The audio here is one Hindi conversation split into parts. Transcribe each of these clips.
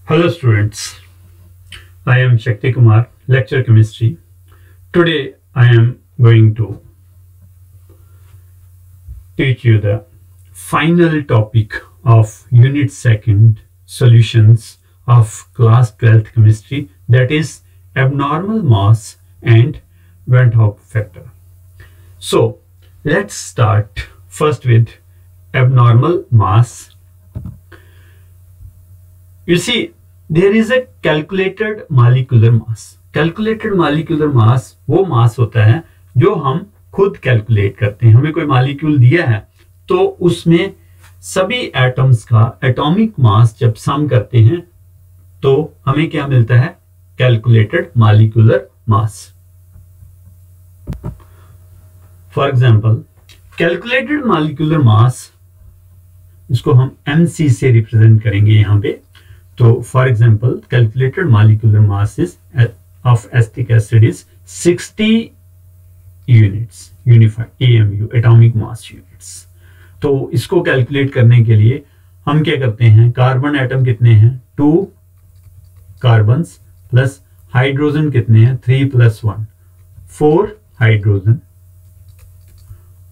Hello students, I am Shakti Kumar, lecture chemistry. Today I am going to teach you the final topic of unit 2nd solutions of class 12th chemistry, that is abnormal mass and Van Hoff factor. So let's start first with abnormal mass. You see, there is a calculated molecular mass. Calculated molecular mass वो मास होता है जो हम खुद कैलकुलेट करते हैं. हमें कोई मॉलिक्यूल दिया है तो उसमें सभी एटम्स का एटॉमिक मास जब सम करते हैं तो हमें क्या मिलता है? Calculated molecular mass. For example, calculated molecular मास, इसको हम mc से रिप्रेजेंट करेंगे यहाँ पे. तो for example, calculated molecular mass is of acetic acid is 60 units, unified AMU, atomic mass units. तो इसको कैलकुलेट करने के लिए हम क्या करते हैं? कार्बन एटम कितने हैं? 2 कार्बन्स प्लस हाइड्रोजन कितने हैं? 3 + 1, 4 हाइड्रोजन.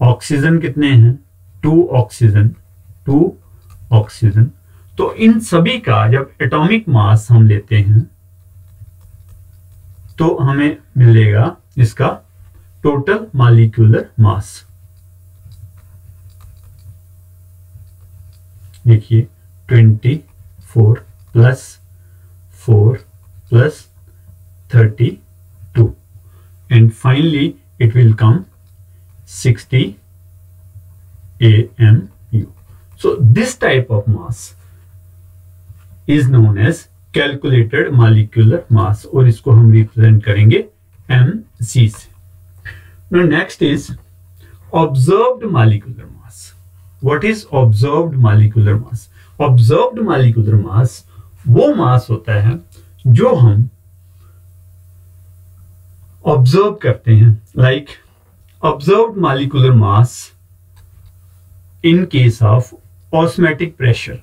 ऑक्सीजन कितने हैं? 2 ऑक्सीजन, 2 ऑक्सीजन. तो इन सभी का जब एटॉमिक मास हम लेते हैं तो हमें मिलेगा इसका टोटल मॉलिक्यूलर मास. देखिए 24 + 4 + 32 and finally it will come 60 AMU. So this type of mass is known as calculated molecular mass और इसको हम रिप्रेजेंट करेंगे mc से. Now next is observed molecular mass. What is observed molecular mass? Observed molecular mass वो मास होता है जो हम ऑब्जर्व करते हैं. Like observed molecular mass in case of osmotic pressure.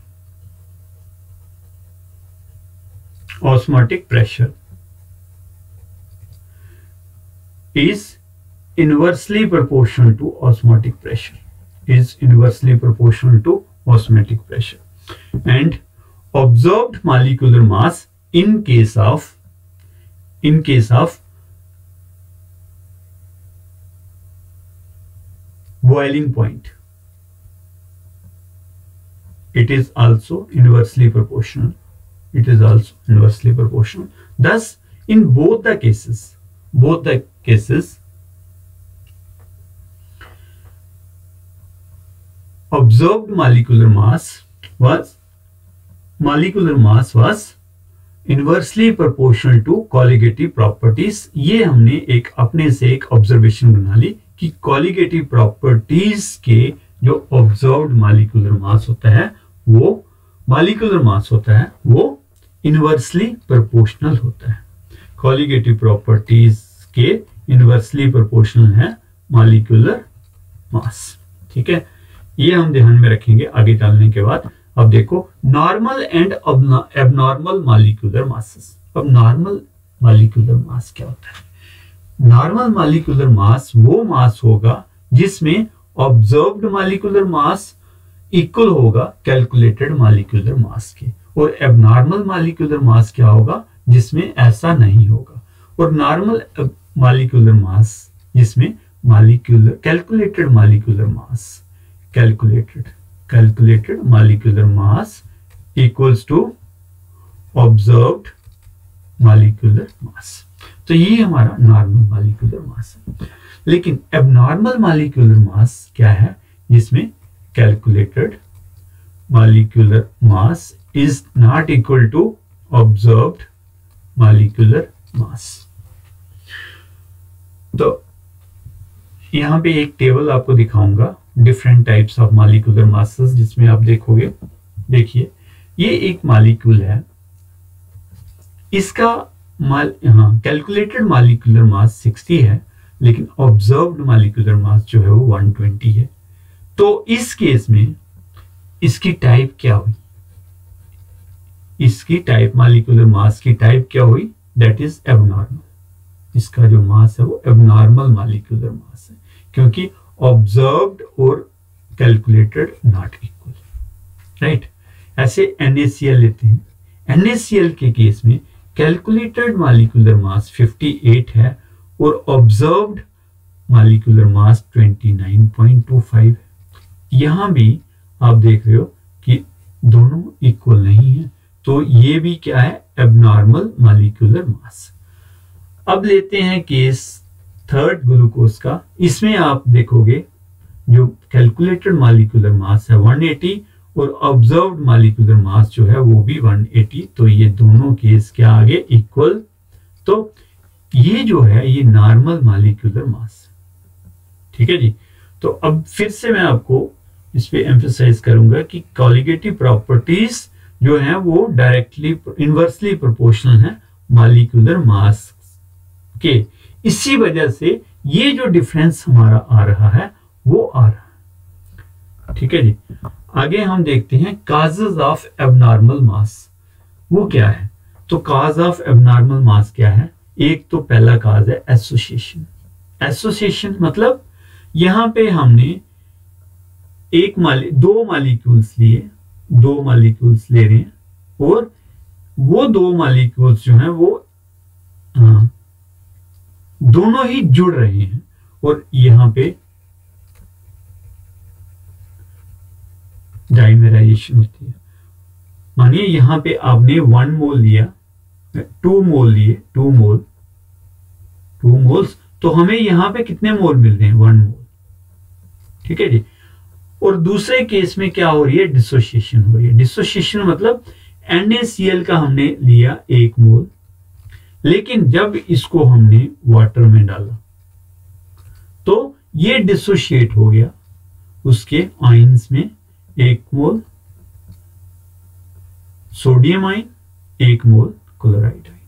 Osmotic pressure is inversely proportional to osmotic pressure. Is inversely proportional to osmotic pressure. And observed molecular mass in case of boiling point, it is also inversely proportional. It is also inversely proportional. Thus, in both the cases, observed molecular mass was inversely proportional to colligative properties. ये हमने एक अपने से एक ऑब्जर्वेशन बना ली कि colligative properties के जो observed molecular mass होता है वो इनवर्सली प्रोपोर्शनल होता है. कॉलिगेटिव प्रॉपर्टीज के इनवर्सली प्रोपोर्शनल है मॉलिक्यूलर मास. ठीक है, ये हम ध्यान में रखेंगे आगे चलने के बाद. अब देखो normal and abnormal molecular masses. अब नॉर्मल मॉलिक्यूलर मास क्या होता है? नॉर्मल मॉलिक्यूलर मास वो मास होगा जिसमें ऑब्जर्व्ड मॉलिक्यूलर मास इक्वल होगा कैलकुलेटेड मॉलिक्यूलर मास के. और एबनॉर्मल मॉलिक्यूलर मास क्या होगा? जिसमें ऐसा नहीं होगा. और नॉर्मल मॉलिक्यूलर मास जिसमें calculated molecular mass equals to observed molecular mass. तो ये हमारा नॉर्मल मॉलिक्यूलर मास है. लेकिन एबनॉर्मल मॉलिक्यूलर मास क्या है? जिसमें calculated molecular mass is not equal to observed molecular mass. तो यहां पे एक टेबल आपको दिखाऊंगा different types of molecular masses, जिसमें आप देखोगे. देखिए ये एक मॉलिक्यूल है, इसका कैलकुलेटेड मॉलिक्यूलर मास 60 है लेकिन ऑब्जर्व्ड मॉलिक्यूलर मास जो है वो 120 है. तो इस केस में इसकी टाइप क्या हुई? इसकी टाइप, मॉलिक्यूलर मास की टाइप क्या हुई, दैट इज एबनॉर्मल। इसका जो मास है वो एबनॉर्मल मॉलिक्यूलर मास है, क्योंकि ऑब्जर्व्ड और कैलकुलेटेड नॉट इक्वल, राइट। ऐसे NaCl लेते हैं, NaCl के केस में कैलकुलेटेड मॉलिक्यूलर मास 58 है और ऑब्जर्व्ड मॉलिक्यूलर मास 29.25 है। यहां भी आप देख रहे हो कि दोनों इक्वल नहीं है, तो ये भी क्या है, एबनॉर्मल मॉलिक्यूलर मास। अब लेते हैं केस थर्ड ग्लूकोज का। इसमें आप देखोगे जो कैलकुलेटेड मॉलिक्यूलर मास है 180 और ऑब्जर्व्ड मॉलिक्यूलर मास जो है वो भी 180, तो ये दोनों केस क्या आगे इक्वल। तो ये जो है ये नॉर्मल मॉलिक्यूलर मास, ठीक है जी। तो अब फिर से मैं आपको इस पे एम्फसाइज करूंगा कि कॉलिगेटिव प्रॉपर्टीज जो है वो डायरेक्टली इनवर्सली प्रोपोर्शनल है मॉलिक्यूलर मास के। इसी वजह से ये जो डिफरेंस हमारा आ रहा है वो आ रहा है, ठीक है जी। आगे हम देखते हैं काजेस ऑफ एबनॉर्मल मास, वो क्या है। तो काज ऑफ एबनॉर्मल मास क्या है, एक तो पहला काज है एसोसिएशन। एसोसिएशन मतलब यहां पे हमने दो मॉलिक्यूल्स ले रहे हैं और वो दो मॉलिक्यूल्स जो हैं वो दोनों ही जुड़ रहे हैं और यहां पे डाइमेराइजेशन होती है। मानिए यहां पे आपने 1 मोल लिया, 2 मोल लिए, 2 मोल्स, तो हमें यहां पे कितने मोल मिल रहे हैं, 1 मोल, ठीक है जी। और दूसरे केस में क्या हो रही है, डिसोसिएशन हो रही है। डिसोसिएशन मतलब NaCl का हमने लिया 1 मोल, लेकिन जब इसको हमने वाटर में डाला तो ये डिसोशिएट हो गया, उसके आयंस में 1 मोल सोडियम आयन, 1 मोल क्लोराइड आयन।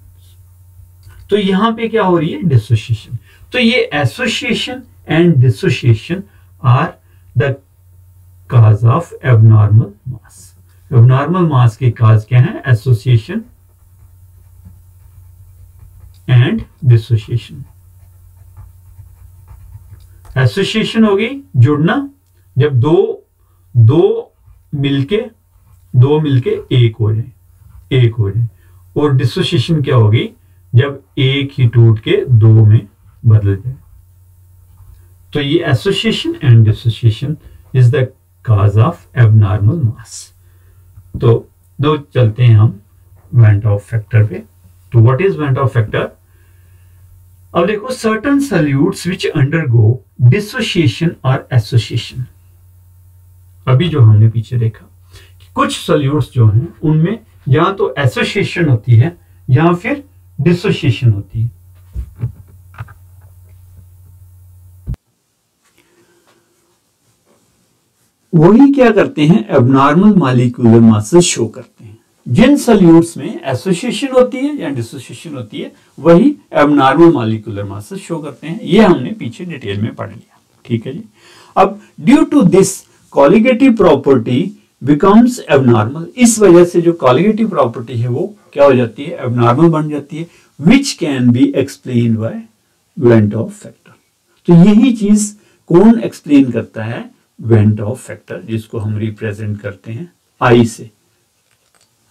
तो यहां पे क्या हो रही है, डिसोसिएशन। तो ये association and dissociation are the cause of abnormal mass. Abnormal mass के काज क्या है, एसोसिएशन एंड डिसोसिएशन। एसोसिएशन होगी जुड़ना, जब दो मिलके एक हो जाए, और डिसोसिएशन क्या होगी, जब एक ही टूट के 2 में बदल जाए। तो ये association and dissociation is the cause of abnormal mass. तो दो चलते हैं हम वेंट ऑफ फैक्टर पे। तो what is van't Hoff factor. अब देखो, सर्टेन सॉल्यूट्स विच अंडरगो डिसोसिएशन और एसोसिएशन। अभी जो हमने पीछे देखा कि कुछ सॉल्यूट्स जो हैं उनमें या तो एसोसिएशन होती है या फिर डिसोसिएशन होती है। वही क्या करते हैं, एबनॉर्मल मॉलिक्यूलर मासेस शो करते हैं। जिन सॉल्यूट्स में एसोसिएशन होती है या डिसोसिएशन होती है वही एबनॉर्मल मॉलिक्यूलर मासेस शो करते हैं। ये हमने पीछे डिटेल में पढ़ लिया, ठीक है जी। अब due to this colligative property becomes abnormal. इस वजह से जो कॉलिगेटिव प्रॉपर्टी है वो क्या हो जाती है, एबनॉर्मल बन जाती है, which can be explain by went Hoff factor. तो यही चीज कौन एक्सप्लेन करता है, वेंट ऑफ फैक्टर, जिसको हम रिप्रेजेंट करते हैं आई से,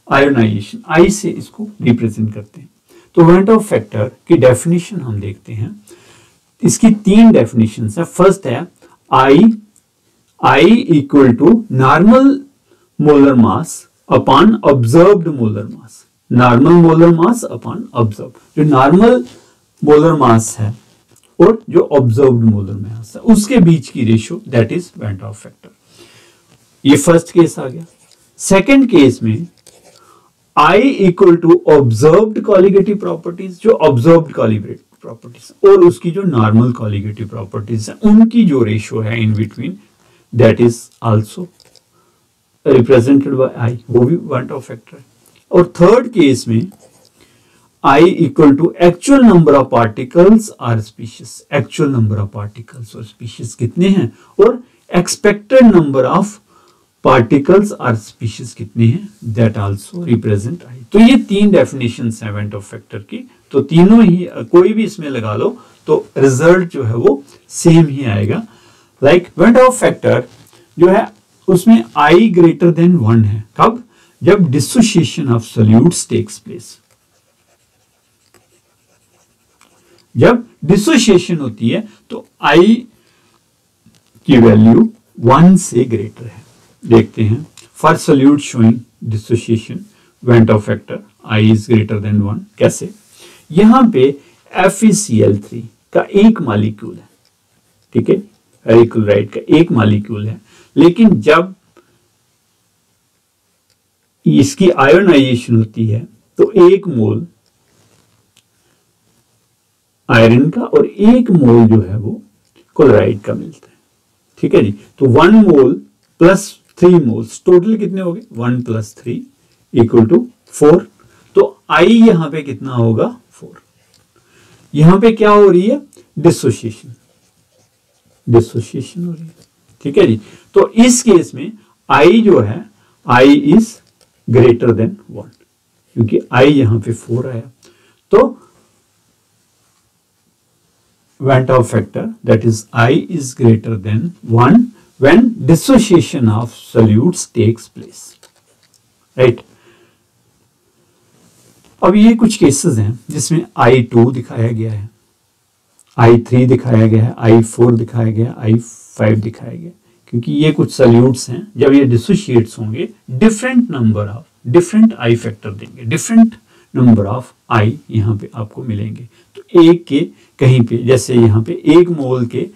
आयोनाइजेशन आई से इसको रिप्रेजेंट करते हैं। तो वेंट ऑफ फैक्टर की डेफिनेशन हम देखते हैं। इसकी 3 डेफिनेशन है। फर्स्ट है i equal to normal molar mass upon observed molar mass. Normal molar mass upon observe, जो नॉर्मल मोलर मास है और जो ऑब्जर्व्ड मोलर मास है उसके बीच की ratio, that is van't Hoff factor. ये फर्स्ट केस आ गया। सेकंड केस में I equal to observed colligative properties, जो ऑब्जर्व्ड कॉलिगेटिव प्रॉपर्टीज और उसकी जो नॉर्मल कॉलिगेटिव प्रॉपर्टीज है उनकी जो रेशियो है in between, that is also represented by I, वो भी वेंट ऑफ फैक्टर है। और थर्ड केस में I equal to actual number of particles or species. Actual number of particles और स्पीशीज कितने हैं और एक्सपेक्टेड नंबर ऑफ पार्टिकल्स और स्पीशीज कितने हैं, दैट आल्सो रिप्रेजेंट आई। तो ये 3 डेफिनेशंस हैं वेंट ऑफ फैक्टर की, तो तीनों ही कोई भी इसमें लगा लो तो रिजल्ट जो है वो सेम ही आएगा। लाइक वेंट ऑफ फैक्टर जो है उसमें आई ग्रेटर देन 1 है, कब, जब dissociation of solutes takes place. जब डिसोसिएशन होती है तो आई की वैल्यू 1 से ग्रेटर है। देखते हैं, for solute showing dissociation went Hoff factor I is greater than 1। कैसे, यहां पे FeCl3 का एक मॉलिक्यूल है, ठीक है, हेरिक्लोराइड का एक मॉलिक्यूल है, लेकिन जब इसकी आयोनाइजेशन होती है तो 1 मोल आयरन का और 1 मोल जो है वो क्लोराइड का मिलता है, ठीक है जी। तो 1 मोल प्लस 3 मोल्स, टोटल कितने हो गए, 1 + 3 = 4। तो आई यहां पे कितना होगा, 4। यहां पे क्या हो रही है, डिसोसिएशन हो रही है, ठीक है जी। तो इस केस में आई जो है, आई इज ग्रेटर देन 1, क्योंकि आई यहां पे 4 आया। तो van't Hoff factor that is I is greater than 1 when dissociation of solutes takes place, right? अब ये कुछ केसेस हैं जिसमें I2 दिखाया गया है, I3 दिखाया गया है, I4 दिखाया गया, I5 दिखाया गया, क्योंकि ये कुछ सॉल्यूट्स हैं, जब ये डिसोशिएट्स होंगे डिफरेंट आई फैक्टर देंगे, डिफरेंट नंबर ऑफ आई यहाँ पे आपको मिलेंगे। तो एक के कहीं पे, जैसे यहाँ पे 1 मोल के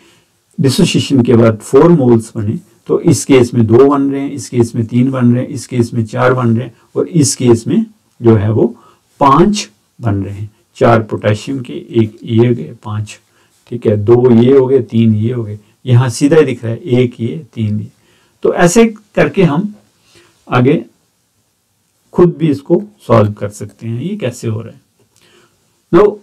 डिसोसिएशन के बाद 4 मोल्स बने, तो इस केस में 2 बन रहे हैं, इस केस में 3 बन रहे हैं, इस केस में 4 बन रहे हैं, और इस केस में जो है वो 5 बन रहे हैं। 4 पोटेशियम के, 1 ये हो गए 5, ठीक है, 2 ये हो गए, 3 ये हो गए, यहाँ सीधा ही दिख रहा है 1 ये 3 ये। तो ऐसे करके हम आगे खुद भी इसको सॉल्व कर सकते हैं, ये कैसे हो रहा है। Now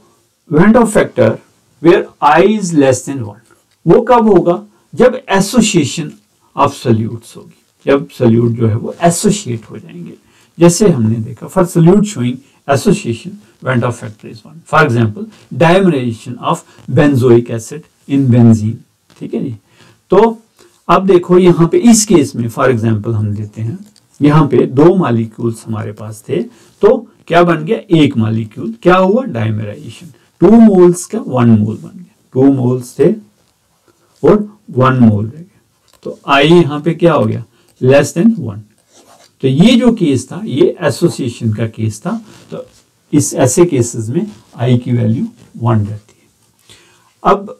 van't Hoff factor where I is less than 1, वो कब होगा, जब एसोसिएशन ऑफ सॉल्यूट्स होगी, जब सॉल्यूट जो है वो एसोसिएट हो जाएंगे। जैसे हमने देखा, for solute showing association went Hoff factor is 1। For example dimerisation of benzoic acid in benzene, ठीक है जी। तो अब देखो यहाँ पे इस केस में फॉर एग्जांपल हम लेते हैं, यहाँ पे 2 मॉलिक्यूल्स हमारे पास थे, तो क्या बन गया, 1 मॉलिक्यूल, क्या हुआ, डायमराइजेशन, 2 मोल्स का 1 मोल बन गया, 2 मोल्स थे और 1 मोल रह गया। तो आई यहां पे क्या हो गया, लेस देन 1। तो ये जो केस था ये एसोसिएशन का केस था, तो इस ऐसे केसेस में आई की वैल्यू 1 रहती है। अब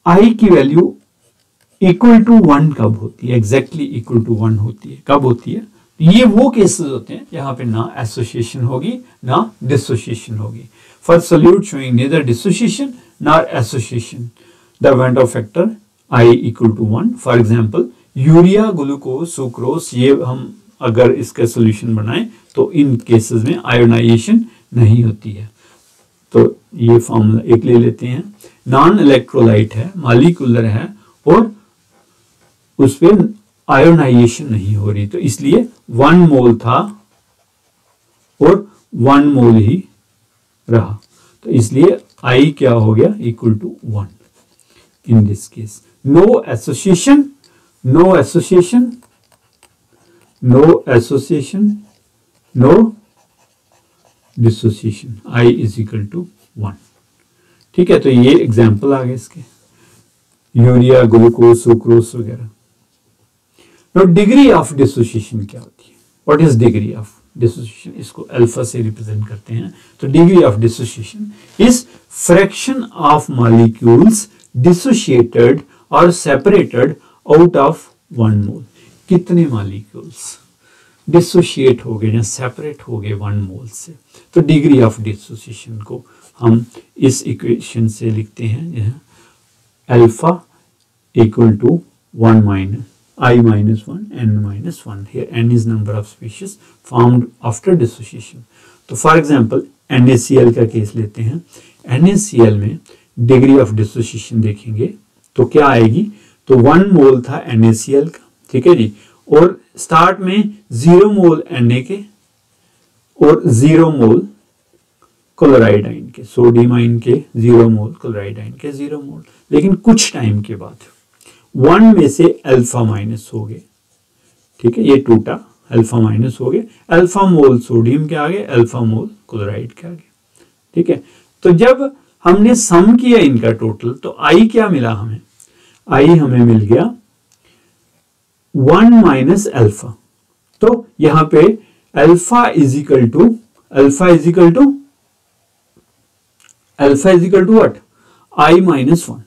आई की वैल्यू इक्वल टू 1 कब होती है, एग्जैक्टली इक्वल टू 1 होती है, कब होती है, ये वो केसेस होते हैं जहां पे ना एसोसिएशन होगी ना डिसोसिएशन होगी। For solute showing neither dissociation nor association, the went Hoff factor I = 1। For example urea, glucose, sucrose, ये हम अगर इसका सोल्यूशन बनाएं तो इन केसेस में आयोनाइजेशन नहीं होती है। तो ये फॉर्मूला एक ले लेते हैं, नॉन इलेक्ट्रोलाइट है, मॉलिक्यूलर है और उस पर आयोनाइजेशन नहीं हो रही, तो इसलिए 1 मोल था और 1 मोल ही रहा, तो इसलिए I क्या हो गया, equal to 1। In this case no association, no association, no association, no dissociation, I = 1। ठीक है, तो ये एग्जाम्पल आ गए इसके, यूरिया, ग्लूकोज, सुक्रोज वगैरह। नो डिग्री ऑफ डिसोसिएशन क्या होती है, what is degree of dissociation, इसको अल्फा से रिप्रेजेंट करते हैं। तो degree of dissociation is fraction of molecules dissociated और सेपरेटेड आउट ऑफ 1 मोल। कितने मॉलिक्यूल्स डिसोशिएट हो गए या सेपरेट हो गए 1 मोल से, तो डिग्री ऑफ डिसोसिएशन को हम इस इक्वेशन से लिखते हैं, alpha equal to 1 - I - 1 n - 1। Here n is number of species formed after dissociation। तो फॉर एग्जाम्पल NaCl का केस लेते हैं, NaCl में डिग्री ऑफ डिसोसिएशन देखेंगे तो क्या आएगी, तो 1 मोल था NaCl का, ठीक है जी, और स्टार्ट में 0 मोल Na के और 0 मोल क्लोराइड आयन के, सोडियम आयन के 0 मोल, क्लोराइड आयन के 0 मोल। लेकिन कुछ टाइम के बाद 1 में से अल्फा माइनस हो गए, ठीक है, ये टूटा, अल्फा माइनस हो गए, अल्फा मोल सोडियम के आगे, अल्फा मोल क्लोराइड के आगे, ठीक है। तो जब हमने सम किया इनका टोटल तो आई क्या मिला हमें, आई हमें मिल गया 1 माइनस अल्फा। तो यहां पे alpha is equal to what, I minus 1,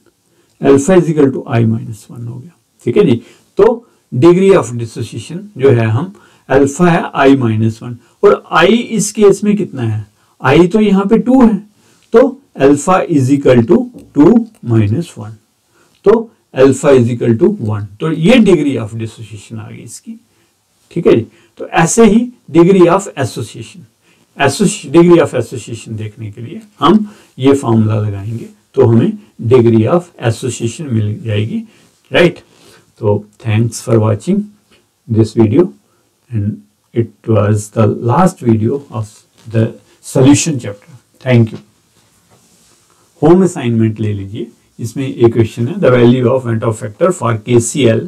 alpha is equal to I minus 1 हो गया, ठीक है जी। तो डिग्री ऑफ डिसोसिएशन जो है हम अल्फा है आई माइनस 1, और आई इस केस में कितना है, आई तो यहाँ पे 2 है, तो alpha is equal to 2 minus 1, तो अल्फा इज इक्वल टू 1। तो ये डिग्री ऑफ डिसोसिएशन आ गई इसकी, ठीक है जी। तो ऐसे ही degree of association, degree of association देखने के लिए हम ये फॉर्मूला लगाएंगे तो हमें डिग्री ऑफ एसोसिएशन मिल जाएगी, राइट। तो thanks for watching this video, and it was the last video of the solution chapter. Thank you. Home assignment ले लीजिए, इसमें एक क्वेश्चन है, the value of went factor for KCl,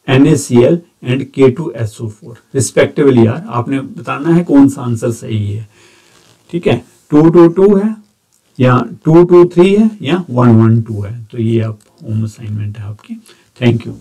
NaCl and K2SO4 respectively. यार आपने बताना है कौन सा आंसर सही है, ठीक है, 222 है या 223 है या 112 है। तो ये आप होम असाइनमेंट है आपकी। Thank you.